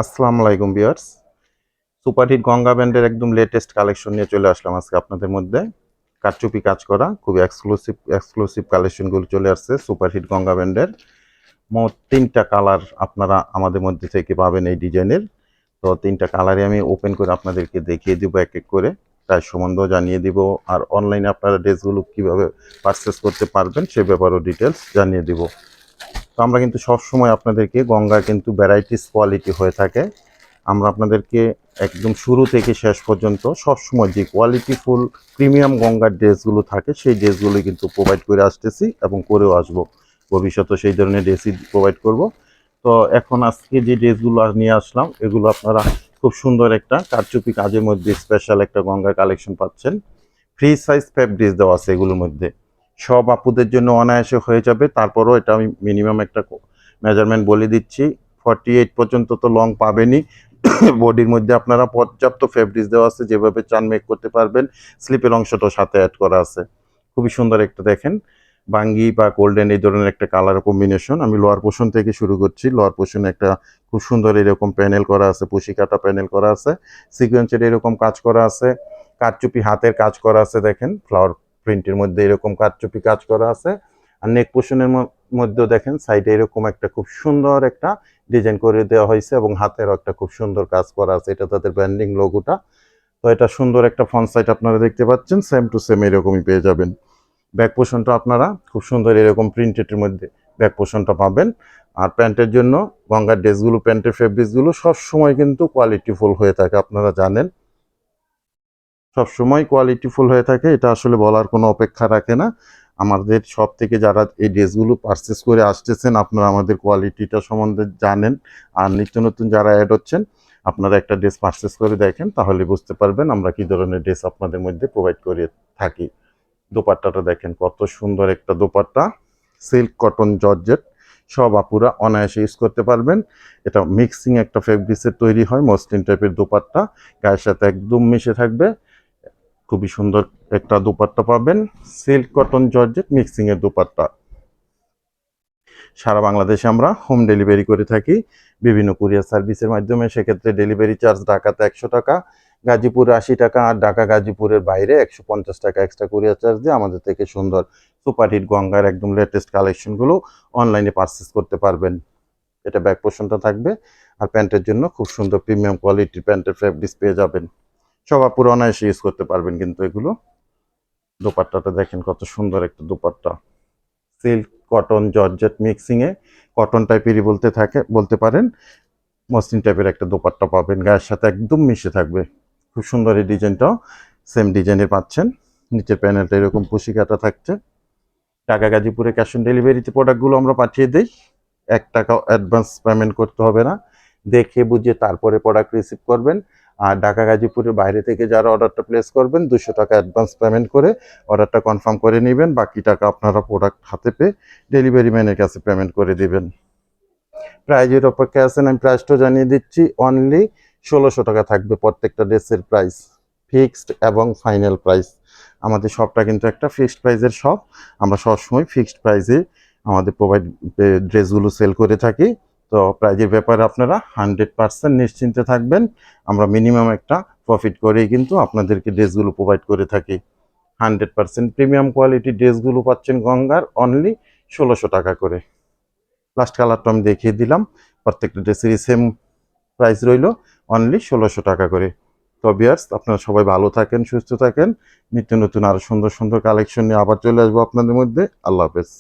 আসসালামু আলাইকুম viewers. Superhit Ganga ব্যান্ডের একদম লেটেস্ট কালেকশন নিয়ে চলে আসলাম আজকে আপনাদের মধ্যে। কারচুপি কাজ করা খুবই এক্সক্লুসিভ কালেকশনগুলো চলে আসছে সুপারহিট গঙ্গা ব্যান্ডের। মোট 3টা কালার আপনারা আমাদের মধ্যে থেকে পাবেন এই ডিজাইনের। তো 3টা কালারই আমি ওপেন করে আপনাদেরকে দেখিয়ে দিব এক এক করে, প্রাইস সম্বন্ধেও জানিয়ে দিব, আর অনলাইনে আপনারা ড্রেসগুলো কীভাবে পারচেস করতে পারবেন সে ব্যাপারেও ডিটেলস জানিয়ে দিব। তো আমরা কিন্তু সবসময় আপনাদেরকে গঙ্গার কিন্তু ভ্যারাইটিস কোয়ালিটি হয়ে থাকে। আমরা আপনাদেরকে একদম শুরু থেকে শেষ পর্যন্ত সবসময় যে কোয়ালিটিফুল প্রিমিয়াম গঙ্গার ড্রেসগুলো থাকে সেই ড্রেসগুলোই কিন্তু প্রোভাইড করে আসতেছি এবং করেও আসবো। ভবিষ্যতে সেই ধরনের ড্রেসই প্রোভাইড করব। তো এখন আজকে যে ড্রেসগুলো নিয়ে আসলাম এগুলো আপনারা খুব সুন্দর একটা কারচুপি কাজের মধ্যে স্পেশাল একটা গঙ্গার কালেকশন পাচ্ছেন। ফ্রি সাইজ ফ্যাব্রিক দেওয়া আছে এগুলোর মধ্যে। সব আপুদের জন্য অনায়াসে হয়ে যাবে। তারপরও এটা আমি মিনিমাম একটা মেজারমেন্ট বলে দিচ্ছি, 48 পর্যন্ত তো লং পাবেনই। বডির মধ্যে আপনারা পর্যাপ্ত ফেব্রিক দেওয়া আছে, যেভাবে চান মেক করতে পারবেন। স্লিপের অংশটাও সাথে অ্যাড করা আছে। খুবই সুন্দর একটা দেখেন বাঙ্গি বা গোল্ডেন এই ধরনের একটা কালার কম্বিনেশন। আমি লোয়ার পোর্শন থেকে শুরু করছি। লোয়ার পোর্শনে একটা খুব সুন্দর এরকম প্যানেল করা আছে, পুশি কাটা প্যানেল করা আছে, সিকোয়েন্সের এরকম কাজ করা আছে, কারচুপি হাতের কাজ করা আছে। দেখেন ফ্লাওয়ার প্রিন্টের মধ্যে এরকম কারচুপি কাজ করা আছে। আর নেক পোর্শনের মধ্যেও দেখেন সাইডে এরকম একটা খুব সুন্দর একটা ডিজাইন করে দেওয়া হয়েছে এবং হাতেরও একটা খুব সুন্দর কাজ করা আছে। এটা তাদের ব্র্যান্ডিং লোগোটা। তো এটা সুন্দর একটা ফন্ট সাইট আপনারা দেখতে পাচ্ছেন, সেম টু সেম এরকমই পেয়ে যাবেন। ব্যাক পোর্শনটা আপনারা খুব সুন্দর এরকম প্রিন্টেডের মধ্যে ব্যাক পোর্শনটা পাবেন। আর প্যান্টের জন্য গঙ্গার ড্রেসগুলো, প্যান্টের ফেব্রিক্সগুলো সবসময় কিন্তু কোয়ালিটিফুল হয়ে থাকে, আপনারা জানেন সবসময় কোয়ালিটিফুল হয়ে থাকে। এটা আসলে বলার কোনো অপেক্ষা রাখে না। আমাদের সব থেকে যারা এই ড্রেসগুলো পারচেস করে আসতেছেন আপনারা আমাদের কোয়ালিটিটা সম্বন্ধে জানেন। আর নিত্য নতুন যারা অ্যাড হচ্ছেন আপনারা একটা ড্রেস পারচেস করে দেখেন, তাহলে বুঝতে পারবেন আমরা কি ধরনের ড্রেস আপনাদের মধ্যে প্রোভাইড করে থাকি। দোপাট্টাটা দেখেন কত সুন্দর একটা দোপাট্টা, সিল্ক কটন জর্জেট। সব আপুরা অনায়াসে ইউজ করতে পারবেন। এটা মিক্সিং একটা ফেব্রিক্সের তৈরি হয়, মসলিন টাইপের দোপাট্টা, গায়ের সাথে একদম মিশে থাকবে। খুবই সুন্দর একটা দোপাট্টা পাবেন, সিল্ক কটন জর্জেট মিক্সিং এর দোপাট্টা। সারা বাংলাদেশে আমরা হোম ডেলিভারি করে থাকি বিভিন্ন কুরিয়ার সার্ভিসের মাধ্যমে। সেক্ষেত্রে ডেলিভারি চার্জ ঢাকাতে 100 টাকা, গাজীপুরে 80 টাকা, আর ঢাকা গাজীপুরের বাইরে 150 টাকা এক্সট্রা কুরিয়ার চার্জ দিয়ে আমাদের থেকে সুন্দর সুপারহিট গঙ্গার একদম লেটেস্ট কালেকশনগুলো অনলাইনে পারচেস করতে পারবেন। এটা ব্যাক পোর্শনটা থাকবে। আর প্যান্টের জন্য খুব সুন্দর প্রিমিয়াম কোয়ালিটির প্যান্টের ফেব্রিক্স পেয়ে যাবেন। সব আপুরা অনায়াসে ইউজ করতে পারবেন কিন্তু এগুলো। দোপাট্টাটা দেখেন কত সুন্দর একটা dupatta, silk cotton georgette mixing এ, কটন টাইপেরই বলতে পারেন। মসলিন টাইপের একটা দোপাট্টা পাবেন, গায়ের সাথে একদম মিশে থাকবে। খুব সুন্দর এই ডিজাইনটাও সেম ডিজাইনের পাচ্ছেন। নিচের প্যানেলটা এরকম পুশি কাটা থাকছে। ঢাকা গাজীপুরে ক্যাশ অন ডেলিভারিতে প্রোডাক্টগুলো আমরা পাঠিয়ে দিই। 1 টাকা অ্যাডভান্স পেমেন্ট করতে হবে না, দেখে বুঝে তারপরে প্রোডাক্ট রিসিভ করবেন। আর ঢাকা গাজীপুরের বাইরে থেকে যারা অর্ডারটা প্লেস করবেন 200 টাকা অ্যাডভান্স পেমেন্ট করে অর্ডারটা কনফার্ম করে নেবেন। বাকি টাকা আপনারা প্রোডাক্ট হাতে পেয়ে ডেলিভারি ম্যানের কাছে পেমেন্ট করে দিবেন। প্রাইজের অপেক্ষায় আছেন, আমি প্রাইসটা জানিয়ে দিচ্ছি। অনলি 1600 টাকা থাকবে প্রত্যেকটা ড্রেসের প্রাইস, ফিক্সড এবং ফাইনাল প্রাইস। আমাদের শপটা কিন্তু একটা ফিক্সড প্রাইসের শপ। আমরা সবসময় ফিক্সড প্রাইসে আমাদের ড্রেসগুলো সেল করে থাকি। তো প্রাইজের ব্যাপারে আপনারা 100% নিশ্চিন্তে থাকবেন। আমরা মিনিমাম একটা প্রফিট করেই কিন্তু আপনাদেরকে ড্রেসগুলো প্রোভাইড করে থাকি। 100% প্রিমিয়াম কোয়ালিটির ড্রেসগুলো পাচ্ছেন গঙ্গার অনলি 1600 টাকা করে। লাস্ট কালারটা আমি দেখিয়ে দিলাম। প্রত্যেকটা ড্রেসেরই সেম প্রাইস রইল, অনলি 1600 টাকা করে। তো ভিউয়ার্স আপনারা সবাই ভালো থাকেন, সুস্থ থাকেন। নিত্য নতুন আরো সুন্দর সুন্দর কালেকশন নিয়ে আবার চলে আসবো আপনাদের মধ্যে। আল্লাহ হাফেজ।